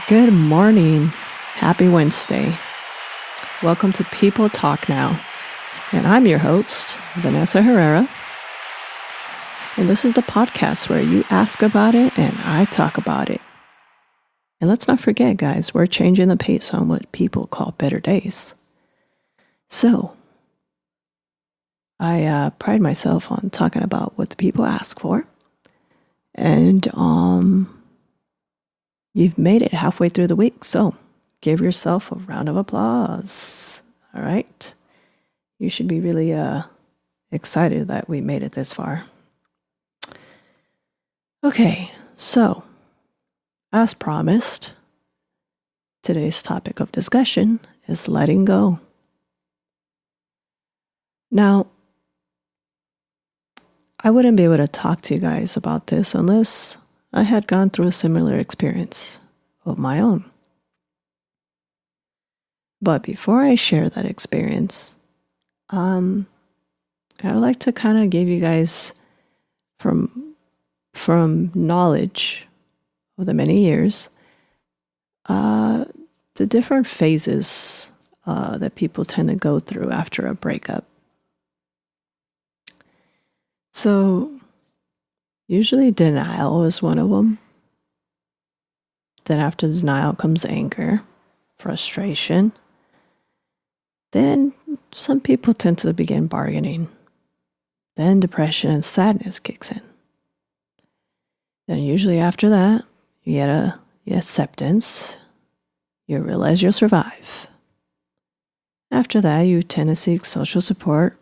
Good morning. Happy Wednesday. Welcome to People Talk Now. And I'm your host, Vanessa Herrera. And this is the podcast where you ask about it and I talk about it. And let's not forget, guys, we're changing the pace on what people call better days. So, I pride myself on talking about what the people ask for. And you've made it halfway through the week, so give yourself a round of applause. All right? You should be really excited that we made it this far. Okay, so as promised, today's topic of discussion is letting go. Now, I wouldn't be able to talk to you guys about this unless I had gone through a similar experience of my own. But before I share that experience, I would like to kind of give you guys from knowledge of the many years, the different phases that people tend to go through after a breakup. So, usually denial is one of them. Then after denial comes anger, frustration. Then some people tend to begin bargaining. Then depression and sadness kicks in. Then usually after that, you get acceptance. You realize you'll survive. After that, you tend to seek social support.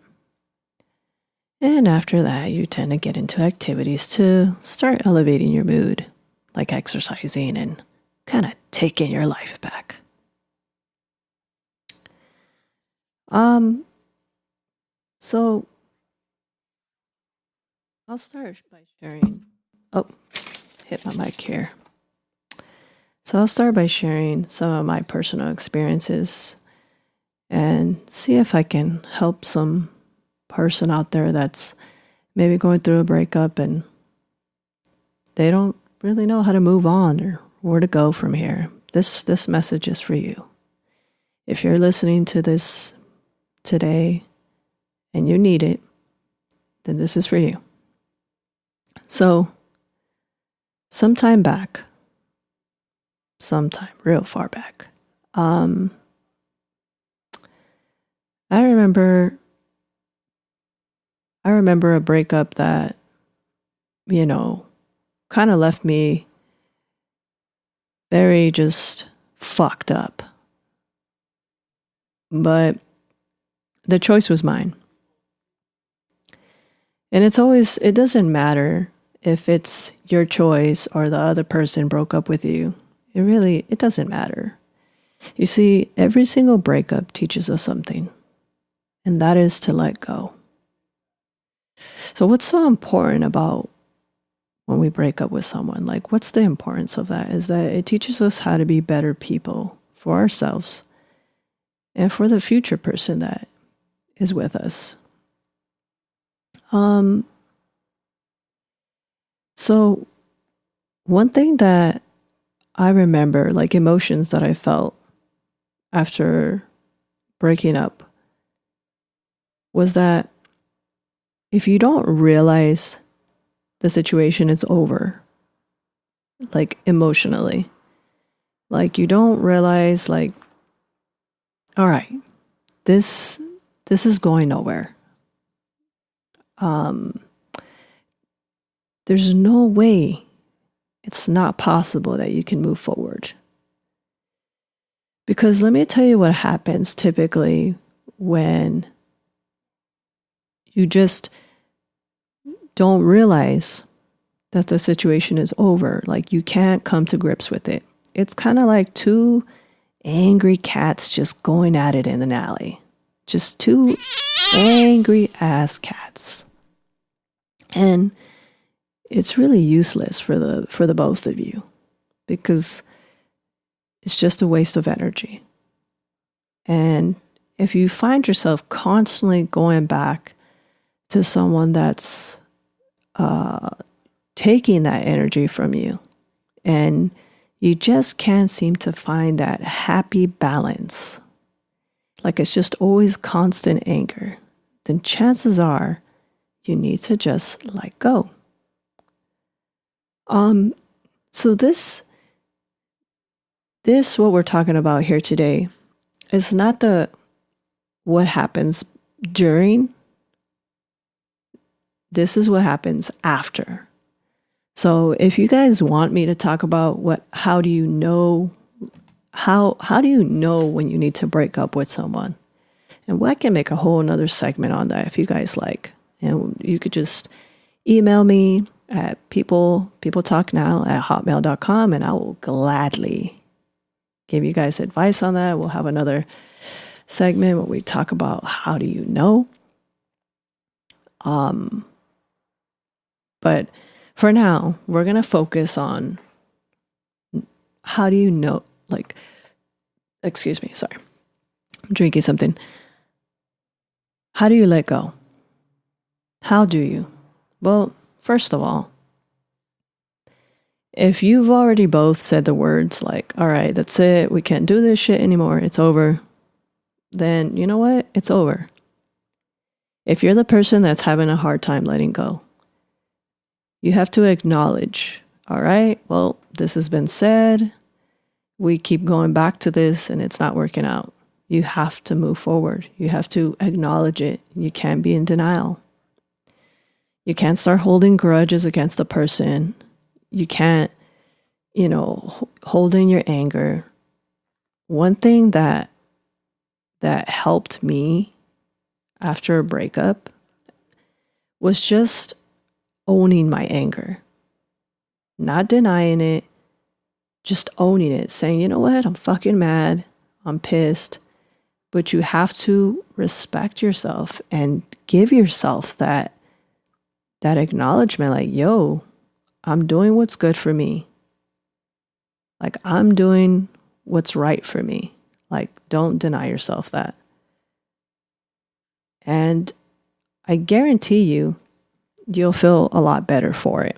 And after that, you tend to get into activities to start elevating your mood, like exercising and kind of taking your life back. So I'll start by sharing. Oh, hit my mic here. So I'll start by sharing some of my personal experiences and see if I can help some person out there that's maybe going through a breakup and they don't really know how to move on or where to go from here. This message is for you. If you're listening to this today and you need it, then this is for you. So, sometime real far back, I remember a breakup that, kind of left me very just fucked up. But the choice was mine. And it doesn't matter if it's your choice or the other person broke up with you. It doesn't matter. You see, every single breakup teaches us something, and that is to let go. So what's so important about when we break up with someone? Like, what's the importance of that? Is that it teaches us how to be better people for ourselves and for the future person that is with us. So one thing that I remember, like emotions that I felt after breaking up, was that if you don't realize the situation is over, like emotionally, like you don't realize, like, all right, this is going nowhere. There's no way, it's not possible that you can move forward. Because let me tell you what happens typically when you just don't realize that the situation is over. Like, you can't come to grips with it. It's kind of like two angry cats just going at it in an alley. Just two angry ass cats. And it's really useless for the both of you because it's just a waste of energy. And if you find yourself constantly going back to someone that's taking that energy from you, and you just can't seem to find that happy balance, like it's just always constant anger, then chances are you need to just let go. So this what we're talking about here today is not the what happens during. This is what happens after. So if you guys want me to talk about how do you know when you need to break up with someone? And I can make a whole nother segment on that if you guys like. And you could just email me at peopletalknow@hotmail.com, and I will gladly give you guys advice on that. We'll have another segment where we talk about how do you know. But for now, we're going to focus on how do you know, excuse me, sorry. I'm drinking something. How do you let go? How do you? Well, first of all, if you've already both said the words like, all right, that's it, we can't do this shit anymore, it's over, then you know what? It's over. If you're the person that's having a hard time letting go, you have to acknowledge, all right, well, this has been said, we keep going back to this and it's not working out. You have to move forward. You have to acknowledge it. You can't be in denial. You can't start holding grudges against the person. You can't, hold in your anger. One thing that helped me after a breakup was just owning my anger. Not denying it, just owning it, saying, you know what, I'm fucking mad, I'm pissed. But you have to respect yourself and give yourself that acknowledgement, like, yo, I'm doing what's good for me. Like, I'm doing what's right for me. Like, don't deny yourself that. And I guarantee you'll feel a lot better for it.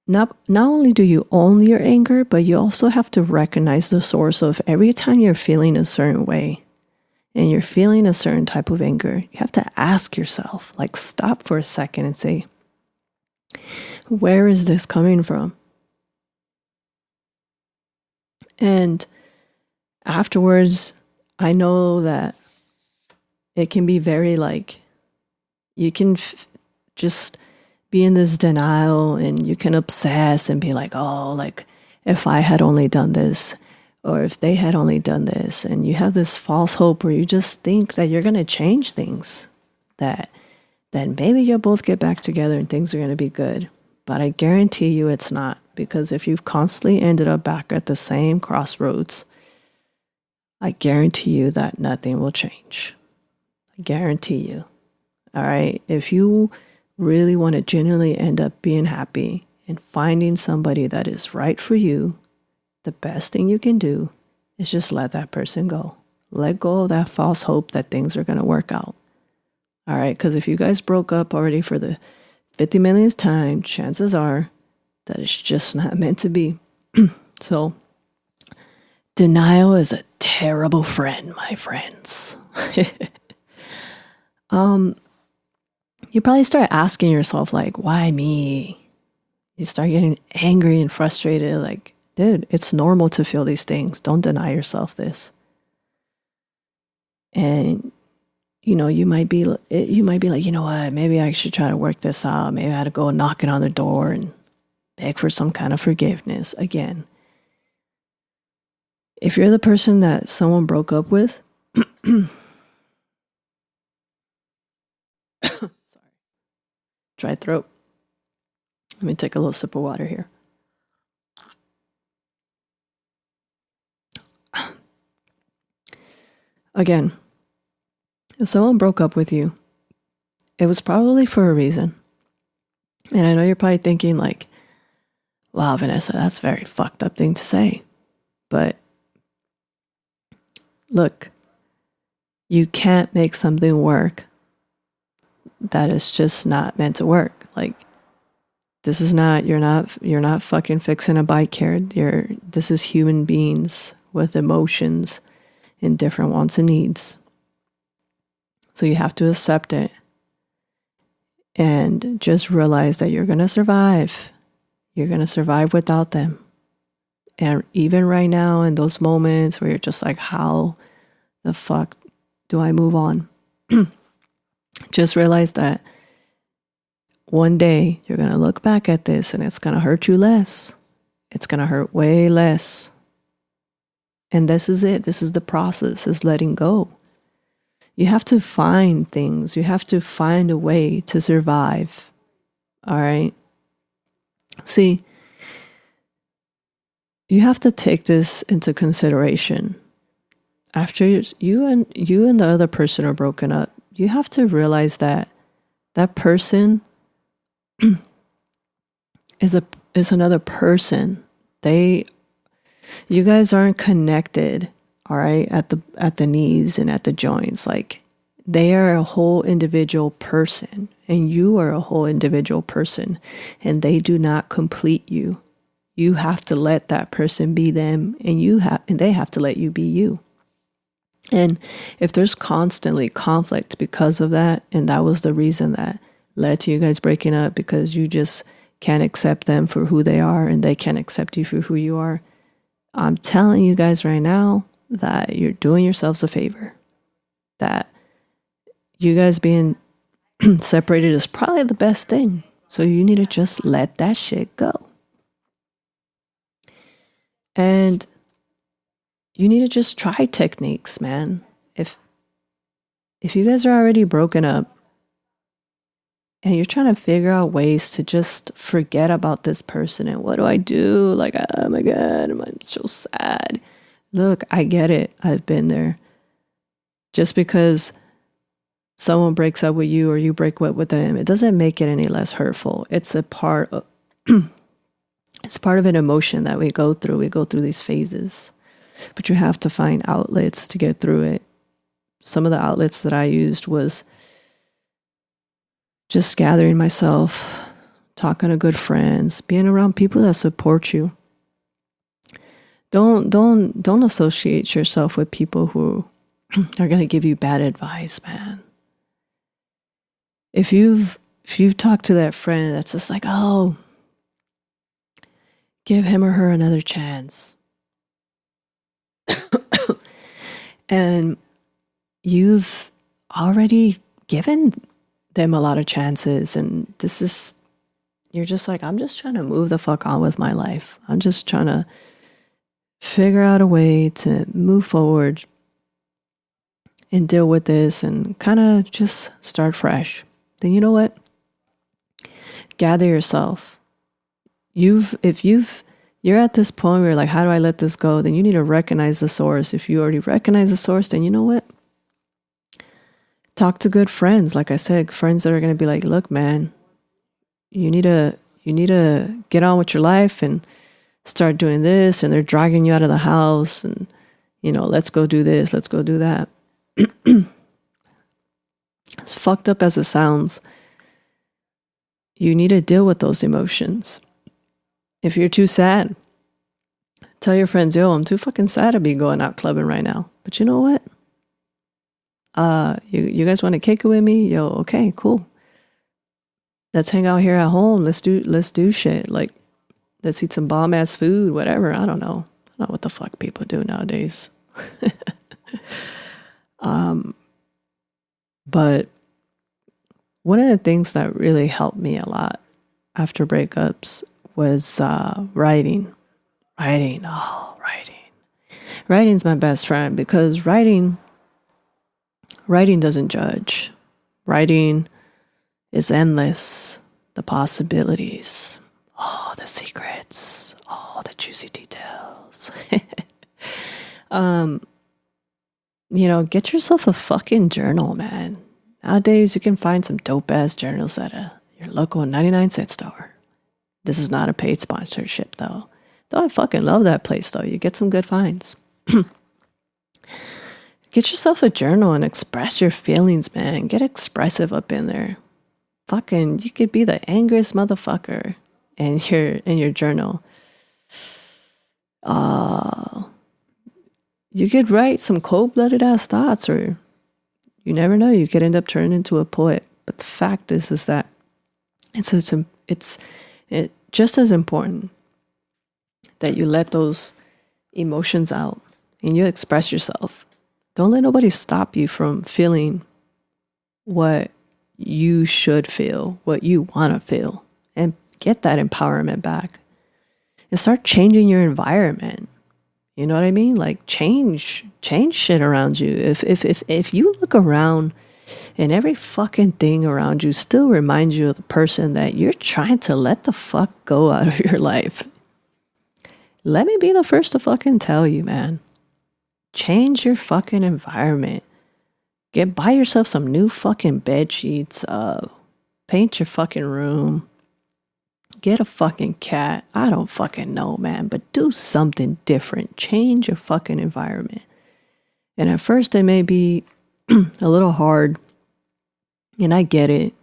Not only do you own your anger, but you also have to recognize the source of every time you're feeling a certain way and you're feeling a certain type of anger. You have to ask yourself, like, stop for a second and say, where is this coming from? And afterwards, I know that it can be very you can just be in this denial and you can obsess and be like, oh, if I had only done this or if they had only done this. And you have this false hope where you just think that you're going to change things, that maybe you'll both get back together and things are going to be good. But I guarantee you it's not, because if you've constantly ended up back at the same crossroads, I guarantee you that nothing will change. I guarantee you. All right. If you really want to genuinely end up being happy and finding somebody that is right for you, the best thing you can do is just let that person go. Let go of that false hope that things are going to work out. All right. Because if you guys broke up already for the 50 millionth time, chances are that it's just not meant to be. So denial is a terrible friend, my friends. You probably start asking yourself, why me? You start getting angry and frustrated. Like, dude, it's normal to feel these things. Don't deny yourself this. And, you might be like, you know what, maybe I should try to work this out. Maybe I had to go knocking on their door and beg for some kind of forgiveness. Again, if you're the person that someone broke up with, sorry, dry throat. Let me take a little sip of water here. Again, if someone broke up with you, it was probably for a reason. And I know you're probably thinking wow, Vanessa, that's a very fucked up thing to say. But look, you can't make something work that is just not meant to work. This is not, you're not fucking fixing a bike here. This is human beings with emotions and different wants and needs. So you have to accept it and just realize that you're going to survive. You're going to survive without them. And even right now, in those moments where you're just like, how the fuck do I move on? Just realize that one day you're going to look back at this and it's going to hurt you less. It's going to hurt way less. And this is it. This is the process, is letting go. You have to find things. You have to find a way to survive. All right? See, you have to take this into consideration. After you and the other person are broken up, you have to realize that that person is another person. You guys aren't connected, all right, at the knees and at the joints. Like, they are a whole individual person, and you are a whole individual person, and they do not complete you. You have to let that person be them, and they have to let you be you. And if there's constantly conflict because of that, and that was the reason that led to you guys breaking up, because you just can't accept them for who they are and they can't accept you for who you are, I'm telling you guys right now that you're doing yourselves a favor. That you guys being separated is probably the best thing. So you need to just let that shit go. And you need to just try techniques, man. If you guys are already broken up and you're trying to figure out ways to just forget about this person and what do I do? Like, oh my God, I'm so sad. Look, I get it. I've been there. Just because someone breaks up with you or you break up with them, it doesn't make it any less hurtful. It's a part of it's part of an emotion that we go through. We go through these phases. But you have to find outlets to get through it. Some of the outlets that I used was just gathering myself, talking to good friends, being around people that support you. Don't associate yourself with people who are going to give you bad advice, man. If you've talked to that friend that's just like, oh, give him or her another chance. And you've already given them a lot of chances, and you're just like, I'm just trying to move the fuck on with my life. I'm just trying to figure out a way to move forward and deal with this and kind of just start fresh. Then you know what? Gather yourself. You're at this point where you're like, how do I let this go? Then you need to recognize the source. If you already recognize the source, then you know what? Talk to good friends. Like I said, friends that are going to be like, look, man, you need to get on with your life and start doing this. And they're dragging you out of the house and, let's go do this. Let's go do that. As fucked up as it sounds, you need to deal with those emotions. If you're too sad, tell your friends, yo, I'm too fucking sad to be going out clubbing right now. But you know what? You guys want to kick it with me? Yo, okay, cool. Let's hang out here at home. Let's do shit. Like, let's eat some bomb ass food, whatever. I don't know what the fuck people do nowadays. But one of the things that really helped me a lot after breakups was writing. Writing. Writing's my best friend, because writing doesn't judge. Writing is endless. The possibilities. Oh, the secrets. Oh, the juicy details. Get yourself a fucking journal, man. Nowadays, you can find some dope-ass journals at your local 99-cent store. This is not a paid sponsorship, though. Though I fucking love that place, though. You get some good finds. Get yourself a journal and express your feelings, man. Get expressive up in there. Fucking, you could be the angriest motherfucker. and in your journal, you could write some cold-blooded ass thoughts, or you never know, you could end up turning into a poet. But the fact is that it's just as important that you let those emotions out and you express yourself. Don't let nobody stop you from feeling what you should feel, what you want to feel, and get that empowerment back. And start changing your environment. You know what I mean? Like change shit around you. If you look around and every fucking thing around you still reminds you of the person that you're trying to let the fuck go out of your life, let me be the first to fucking tell you, man. Change your fucking environment. Buy yourself some new fucking bed sheets. Paint your fucking room. Get a fucking cat. I don't fucking know, man. But do something different. Change your fucking environment. And at first it may be a little hard. And I get it.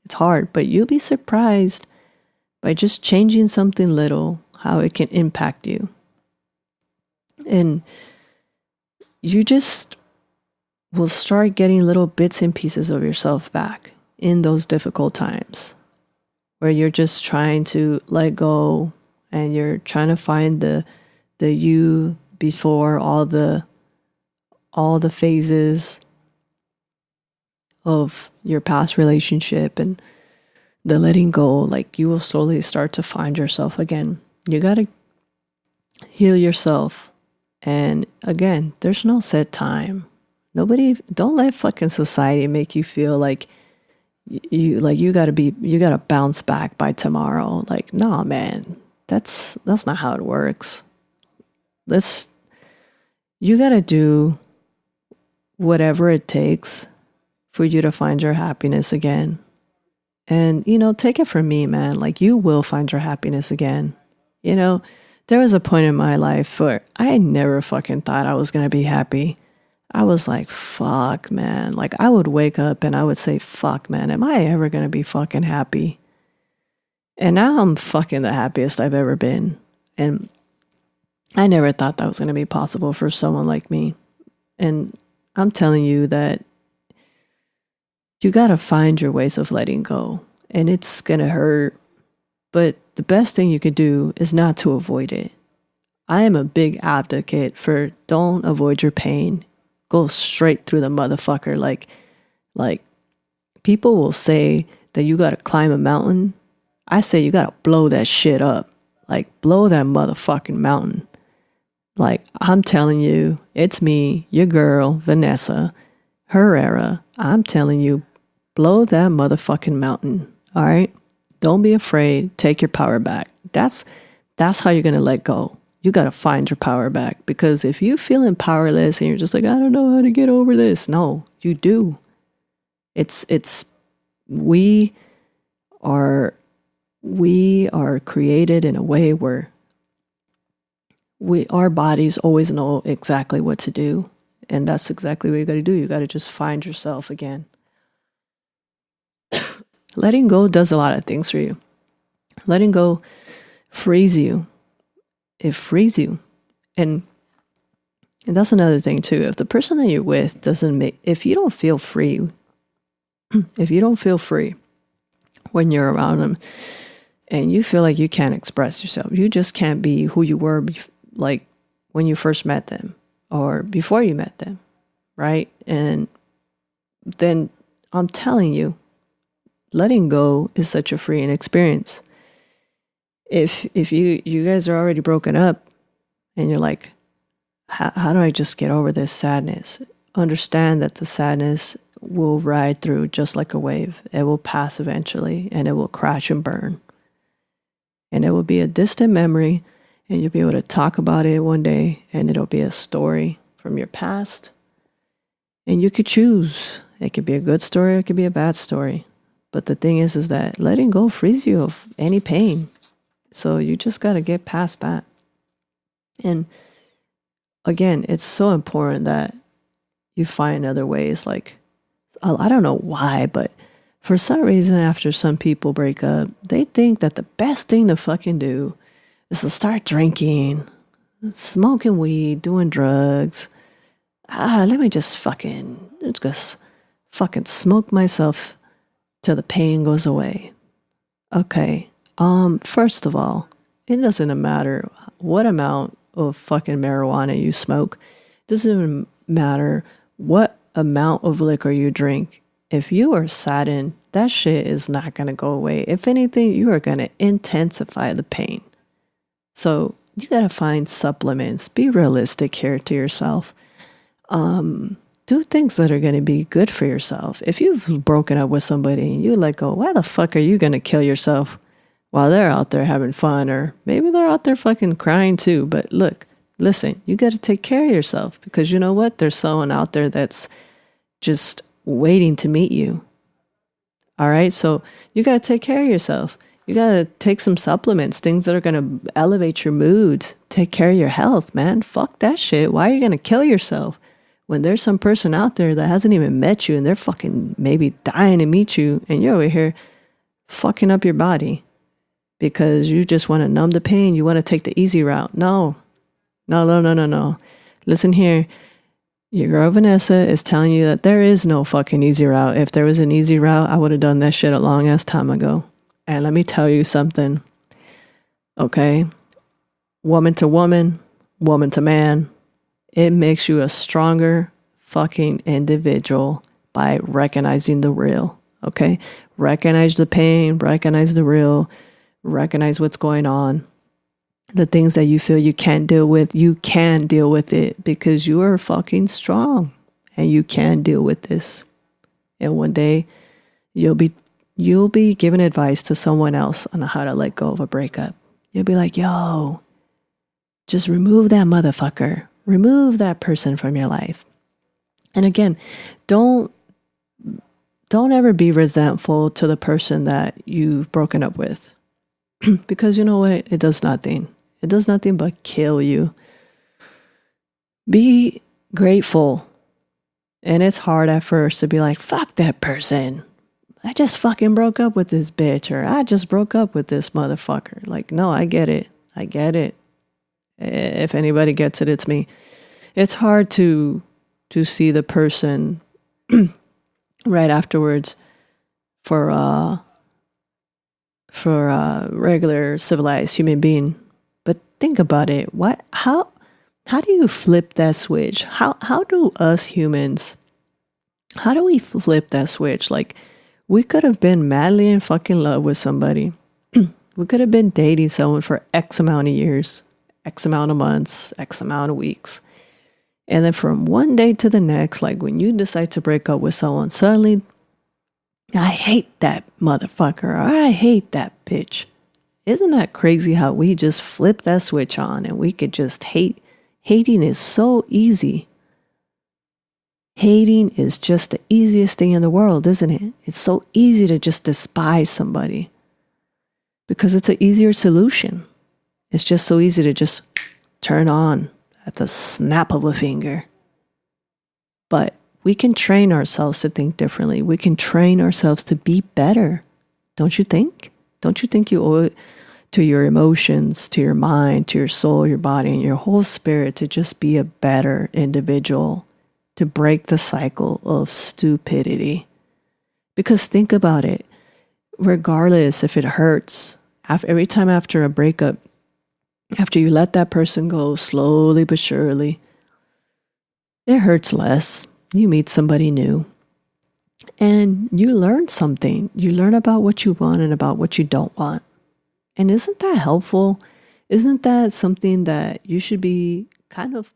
It's hard. But you'll be surprised by just changing something little, how it can impact you. And you just will start getting little bits and pieces of yourself back in those difficult times, where you're just trying to let go and you're trying to find the you before all the phases of your past relationship and the letting go. Like, you will slowly start to find yourself again. You got to heal yourself. And again, there's no set time. Don't let fucking society make you feel like you gotta bounce back by tomorrow. Like, nah, man, that's not how it works. You gotta do whatever it takes for you to find your happiness again. And, take it from me, man, like, you will find your happiness again. There was a point in my life where I never fucking thought I was gonna be happy. I was like, fuck, man. Like, I would wake up and I would say, fuck, man, am I ever going to be fucking happy? And now I'm fucking the happiest I've ever been. And I never thought that was going to be possible for someone like me. And I'm telling you that you got to find your ways of letting go. And it's going to hurt. But the best thing you could do is not to avoid it. I am a big advocate for don't avoid your pain. Go straight through the motherfucker. Like people will say that you gotta climb a mountain. I say you gotta blow that shit up. Like, blow that motherfucking mountain. Like, I'm telling you, it's me, your girl, Vanessa, Herrera. I'm telling you, blow that motherfucking mountain. All right? Don't be afraid. Take your power back. That's how you're gonna let go. You got to find your power back, because if you're feeling powerless and you're just like, I don't know how to get over this. No, you do. We are created in a way where our bodies always know exactly what to do. And that's exactly what you got to do. You got to just find yourself again. Letting go does a lot of things for you. Letting go frees you. It frees you. And that's another thing too. If the person that you're with if you don't feel free when you're around them, and you feel like you can't express yourself, you just can't be who you were like when you first met them or before you met them, right? And then I'm telling you, letting go is such a freeing experience. If you guys are already broken up and you're like, how do I just get over this sadness? Understand that the sadness will ride through just like a wave. It will pass eventually, and it will crash and burn. And it will be a distant memory, and you'll be able to talk about it one day, and it'll be a story from your past. And you could choose. It could be a good story, or it could be a bad story. But the thing is that letting go frees you of any pain. So you just got to get past that. And again, it's so important that you find other ways. Like, I don't know why, but For some reason, after some people break up, they think that the best thing to fucking do is to start drinking, smoking weed, doing drugs. Let me just fucking smoke myself till the pain goes away. Okay. First of all, it doesn't matter what amount of fucking marijuana you smoke. It doesn't matter what amount of liquor you drink. If you are saddened, that shit is not going to go away. If anything, you are going to intensify the pain. So you got to find supplements. Be realistic here to yourself. Do things that are going to be good for yourself. If you've broken up with somebody and you let go, why the fuck are you going to kill yourself while they're out there having fun? Or maybe they're out there fucking crying too. But look, listen, you got to take care of yourself, because you know what? There's someone out there that's just waiting to meet you. All right. So you got to take care of yourself. You got to take some supplements, things that are going to elevate your mood. Take care of your health, man. Fuck that shit. Why are you going to kill yourself when there's some person out there that hasn't even met you and they're fucking maybe dying to meet you, and you're over here fucking up your body because you just want to numb the pain? You want to take the easy route. No. Listen here. Your girl Vanessa is telling you that there is no fucking easy route. If there was an easy route, I would have done that shit a long ass time ago. And let me tell you something. Okay? Woman to woman, woman to man, it makes you a stronger fucking individual by recognizing the real. Okay? Recognize the pain, recognize the real, recognize what's going on. The things that you feel you can't deal with, you can deal with it because you are fucking strong and you can deal with this. And one day you'll be giving advice to someone else on how to let go of a breakup. You'll be like, yo, just remove that motherfucker. Remove that person from your life. And again, don't ever be resentful to the person that you've broken up with. Because you know what? It does nothing. It does nothing but kill you. Be grateful. And it's hard at first to be like, fuck that person. I just fucking broke up with this bitch, or I just broke up with this motherfucker. Like, no, I get it. I get it. If anybody gets it, it's me. It's hard to see the person right afterwards for a regular civilized human being. But think about it. How do you flip that switch? How do us humans, how do we flip that switch? Like, we could have been madly in fucking love with somebody. We could have been dating someone for X amount of years, X amount of months, X amount of weeks. And then from one day to the next, like when you decide to break up with someone, suddenly, I hate that motherfucker, or I hate that bitch. Isn't that crazy how we just flip that switch on and we could just hate? Hating is so easy. Hating is just the easiest thing in the world, isn't it? It's so easy to just despise somebody because it's an easier solution. It's just so easy to just turn on at the snap of a finger. But we can train ourselves to think differently. We can train ourselves to be better. Don't you think? Don't you think you owe it to your emotions, to your mind, to your soul, your body, and your whole spirit to just be a better individual, to break the cycle of stupidity? Because think about it. Regardless if it hurts, every time after a breakup, after you let that person go slowly but surely, it hurts less. You meet somebody new and you learn something. You learn about what you want and about what you don't want. And isn't that helpful? Isn't that something that you should be kind of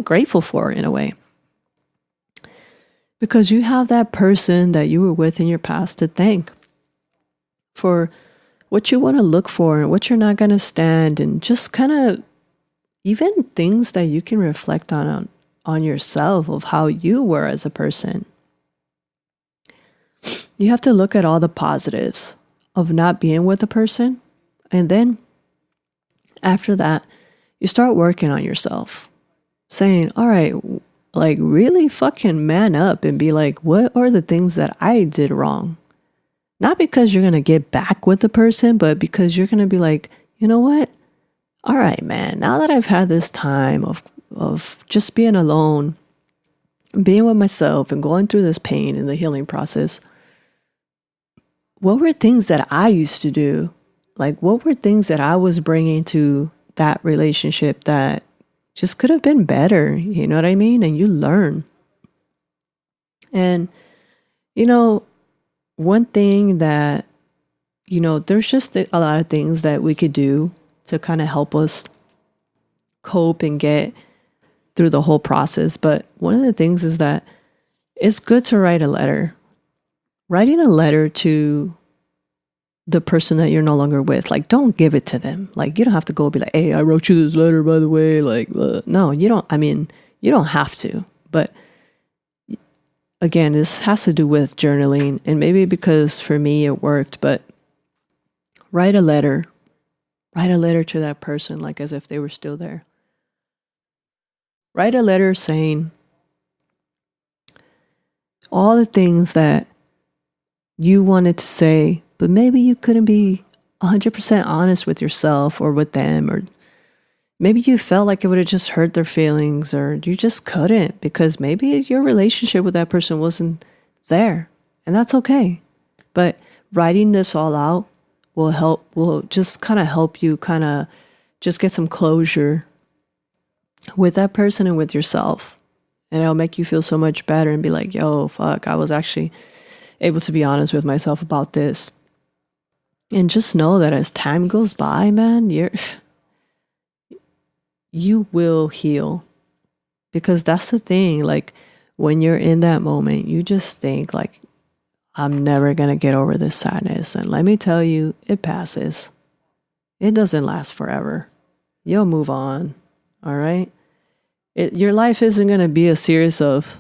grateful for in a way? Because you have that person that you were with in your past to thank for what you want to look for and what you're not going to stand, and just kind of even things that you can reflect on yourself of how you were as a person. You have to look at all the positives of not being with a person. And then after that, you start working on yourself, saying, all right, like really fucking man up and be like, what are the things that I did wrong? Not because you're going to get back with the person, but because you're going to be like, you know what? All right, man, now that I've had this time of just being alone, being with myself and going through this pain and the healing process, what were things that I used to do? Like, what were things that I was bringing to that relationship that just could have been better? You know what I mean? And you learn. And, you know, one thing that, you know, there's just a lot of things that we could do to kind of help us cope and get through the whole process. But one of the things is that it's good to write a letter. Writing a letter to the person that you're no longer with, like, don't give it to them. Like, you don't have to go be like, hey, I wrote you this letter, by the way. Like, no, you don't. I mean, you don't have to. But again, this has to do with journaling. And maybe because for me it worked, but write a letter. Write a letter to that person, like as if they were still there. Write a letter saying all the things that you wanted to say, but maybe you couldn't be 100% honest with yourself or with them, or maybe you felt like it would have just hurt their feelings, or you just couldn't because maybe your relationship with that person wasn't there, and that's okay. But writing this all out will just kind of help you kind of just get some closure with that person and with yourself. And it'll make you feel so much better and be like, yo, fuck, I was actually able to be honest with myself about this. And just know that as time goes by, man, you will heal. Because that's the thing, like when you're in that moment, you just think like, I'm never going to get over this sadness. And let me tell you, it passes. It doesn't last forever. You'll move on. All right. Your life isn't going to be a series of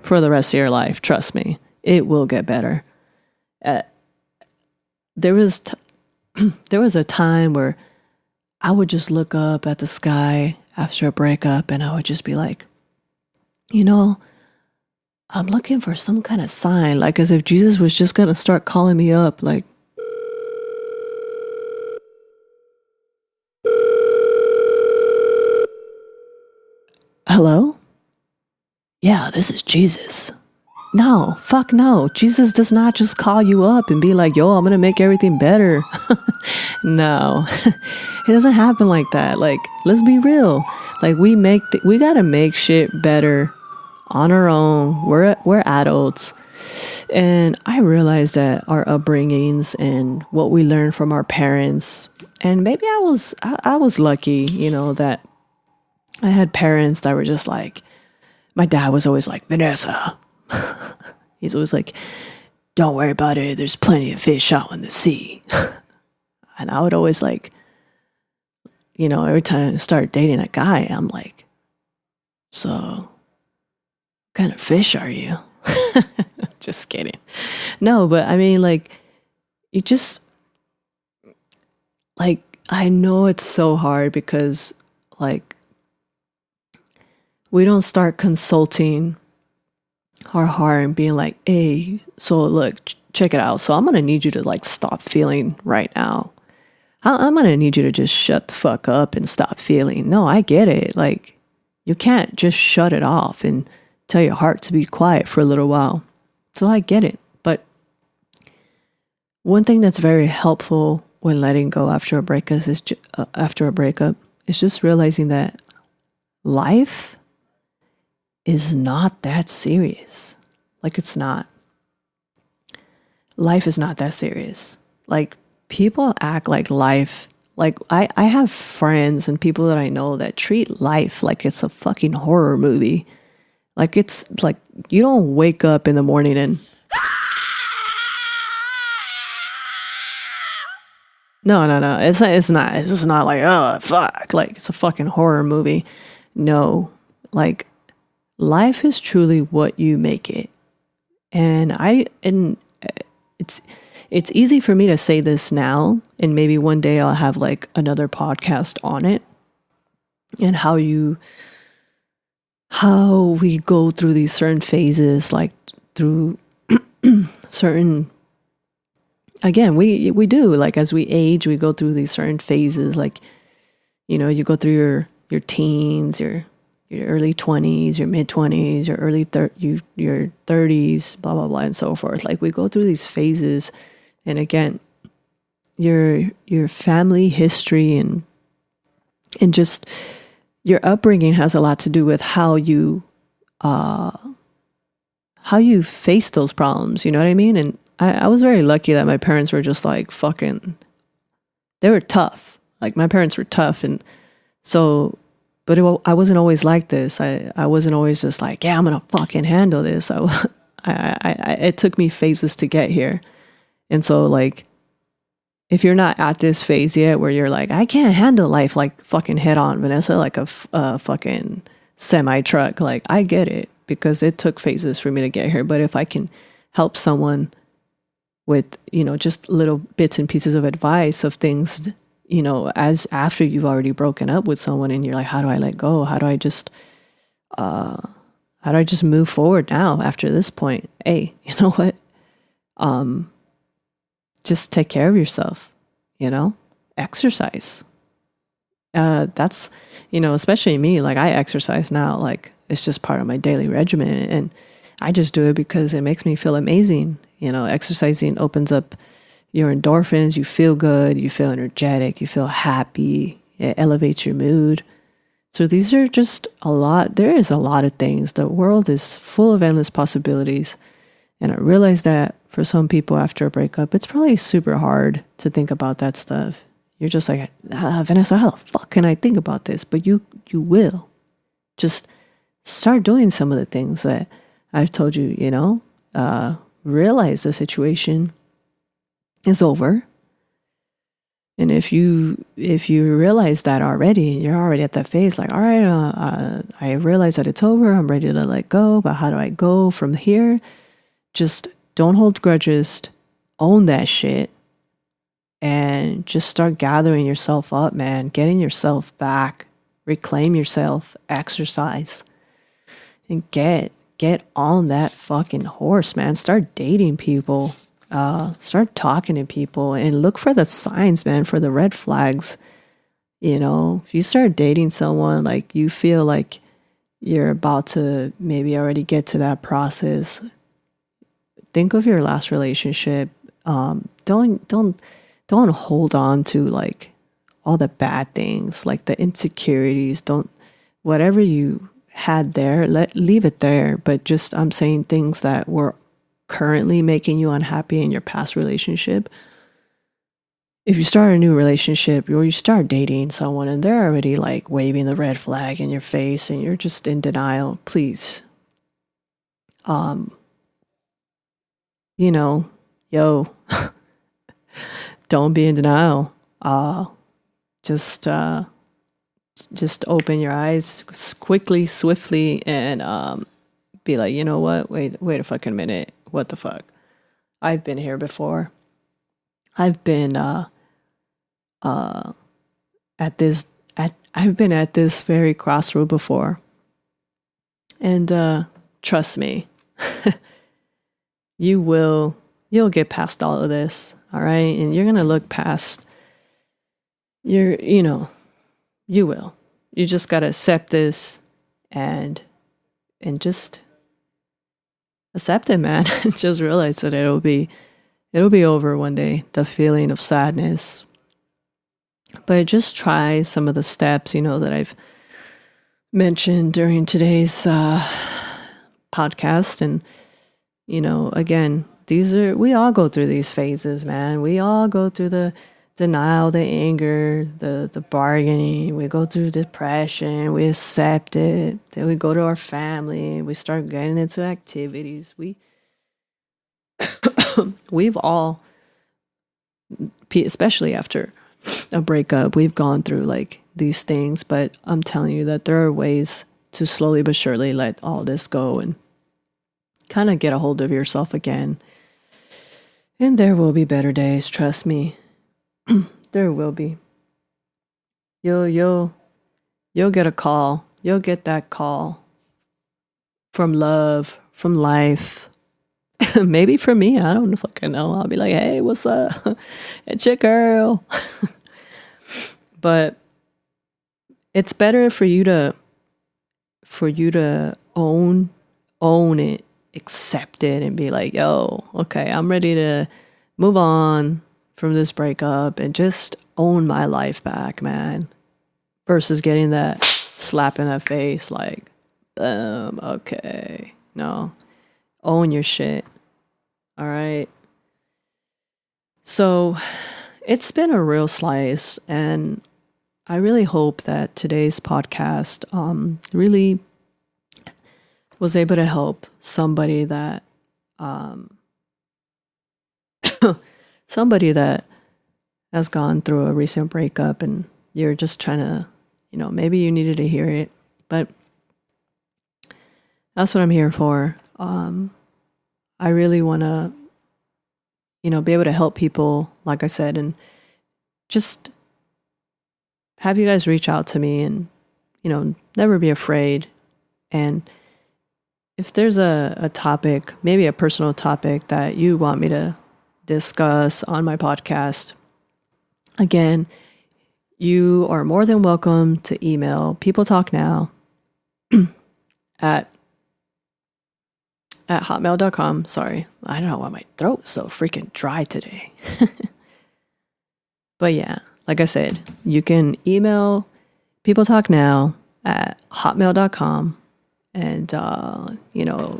for the rest of your life. Trust me, it will get better. There was a time where I would just look up at the sky after a breakup and I would just be like, you know, I'm looking for some kind of sign, like as if Jesus was just going to start calling me up, like, hello? Yeah, this is Jesus. No, fuck no. Jesus does not just call you up and be like, yo, I'm going to make everything better. No, it doesn't happen like that. Like, let's be real. Like, we got to make shit better on our own. We're adults. And I realized that our upbringings and what we learned from our parents, and maybe I was lucky, you know, that I had parents that were just like, my dad was always like, Vanessa, he's always like, don't worry about it. There's plenty of fish out in the sea. And I would always like, you know, every time I start dating a guy, I'm like, so what kind of fish are you? Just kidding. No, but I mean, like, you just, like, I know it's so hard because, like, we don't start consulting our heart and being like, hey, so look, check it out. So I'm going to need you to, like, stop feeling right now. I'm going to need you to just shut the fuck up and stop feeling. No, I get it. Like, you can't just shut it off and tell your heart to be quiet for a little while. So I get it. But one thing that's very helpful when letting go after a breakup is just realizing that life is not that serious. Like, it's not. Life is not that serious. Like, people act like life, like I have friends and people that I know that treat life like it's a fucking horror movie. Like, it's like you don't wake up in the morning and no. It's just not like, oh fuck, like it's a fucking horror movie. No, like, life is truly what you make it. And it's easy for me to say this now, and maybe one day I'll have like another podcast on it and how you how we go through these certain phases, like through certain, again, we do, like as we age, we go through these certain phases, like, you go through your teens, your early 20s, your mid 20s, your 30s, blah blah blah, and so forth. Like we go through these phases, and again, your family history and just your upbringing has a lot to do with how you face those problems. You know what I mean? And I was very lucky that my parents were just like fucking. They were tough. Like my parents were tough, and so. But I wasn't always like this. I wasn't always just like, yeah, I'm gonna fucking handle this. It took me phases to get here, and so like, if you're not at this phase yet, where you're like, I can't handle life like fucking head on, Vanessa, like a fucking semi truck. Like I get it because it took phases for me to get here. But if I can help someone with just little bits and pieces of advice of things. As after you've already broken up with someone and you're like, how do I let go? How do I just move forward now after this point? Hey, you know what? Just take care of yourself, exercise. That's, especially me, like I exercise now, like it's just part of my daily regimen, and I just do it because it makes me feel amazing. Exercising opens up your endorphins, you feel good, you feel energetic, you feel happy, it elevates your mood. So these are just there is a lot of things. The world is full of endless possibilities. And I realize that for some people after a breakup, it's probably super hard to think about that stuff. You're just like, Vanessa, how the fuck can I think about this? But you will. Just start doing some of the things that I've told you, realize the situation is over. And if you realize that already, you're already at that phase, like, all right, I realize that it's over. I'm ready to let go. But how do I go from here? Just don't hold grudges. Own that shit. And just start gathering yourself up, man. Getting yourself back. Reclaim yourself. Exercise. And get on that fucking horse, man. Start dating people. Start talking to people and look for the signs, man, for the red flags. If you start dating someone, like you feel like you're about to maybe already get to that process, think of your last relationship. Don't hold on to like all the bad things, like the insecurities. Whatever you had there, leave it there. But just, I'm saying things that were currently making you unhappy in your past relationship. If you start a new relationship or you start dating someone and they're already like waving the red flag in your face and you're just in denial, please, yo, don't be in denial. Just open your eyes quickly, swiftly, and be like, you know what? Wait a fucking minute. What the fuck? I've been here before. I've been at this very crossroad before. And trust me, you'll get past all of this, all right? And you're gonna look past you will. You just gotta accept this and just accept it, man. Just realize that it'll be over one day, the feeling of sadness. But just try some of the steps, that I've mentioned during today's podcast. And, again, we all go through these phases, man. We all go through the denial, the anger, the bargaining. We go through depression. We accept it. Then we go to our family. We start getting into activities. We've all, especially after a breakup, we've gone through like these things. But I'm telling you that there are ways to slowly but surely let all this go and kind of get a hold of yourself again. And there will be better days. Trust me. There will be. You'll get a call. You'll get that call from love, from life. Maybe for me, I don't fucking know. I'll be like, hey, what's up? It's your girl. But it's better for you to own it, accept it, and be like, yo, okay, I'm ready to move on from this breakup and just own my life back, man. Versus getting that slap in the face like, okay. No. Own your shit. All right. So it's been a real slice, and I really hope that today's podcast really was able to help somebody that somebody that has gone through a recent breakup, and you're just trying to, maybe you needed to hear it, but that's what I'm here for. I really want to, be able to help people, like I said, and just have you guys reach out to me and, never be afraid. And if there's a topic, maybe a personal topic that you want me to discuss on my podcast, again, you are more than welcome to email People Talk Now at hotmail.com. Sorry, I don't know why my throat is so freaking dry today. But yeah, like I said, you can email People Talk Now at hotmail.com. And,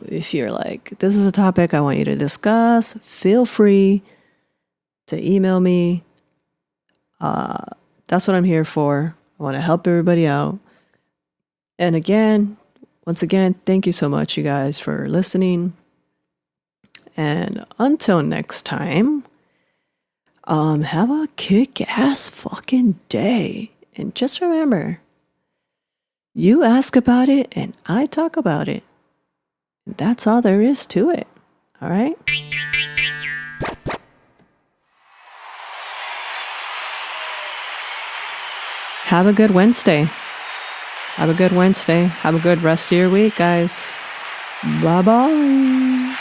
if you're like, this is a topic I want you to discuss, feel free to email me. That's what I'm here for. I want to help everybody out. And once again, thank you so much, you guys, for listening. And until next time, have a kick-ass fucking day. And just remember, you ask about it and I talk about it. That's all there is to it. All right? Have a good Wednesday. Have a good rest of your week, guys. Bye-bye.